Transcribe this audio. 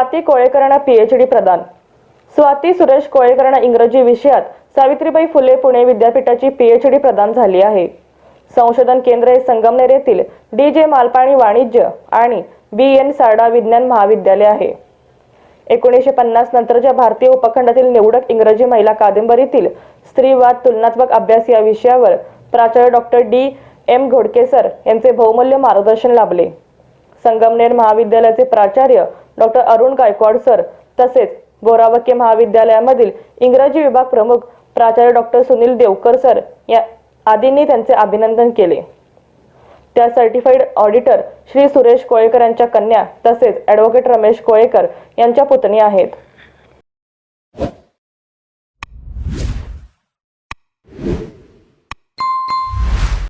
Swati कोळेकरांना PhD प्रदान। स्वाती सुरेश कोळेकरांना इंग्रजी विषयात सावित्रीबाई फुले पुणे विद्यापीठाची PhD प्रदान झाली आहे। संशोधन केंद्र हे संगमनेर येथील DJ मालपाणी वाणिज्य आणि BN सारडा विज्ञान महाविद्यालय आहे। 1950 नंतरच्या भारतीय उपखंडातील निवडक इंग्रजी महिला कादंबरीतील स्त्रीवाद तुलनात्मक अभ्यास या विषयावर प्राचार्य डॉक्टर DM घोडके सर यांचे बहुमूल्य मार्गदर्शन लाभले। संगमनेर महाविद्यालयाचे प्राचार्य डॉक्टर अरुण गायकवाड सर तसेच बोरावके महाविद्यालयामधील इंग्रजी विभाग प्रमुख प्राचार्य डॉक्टर सुनील देवकर सर या आदींनी त्यांचे अभिनंदन केले। त्या सर्टिफाईड ऑडिटर श्री सुरेश कोळेकर यांच्या कन्या तसेच ॲडव्होकेट रमेश कोळेकर यांच्या पुतणी आहेत।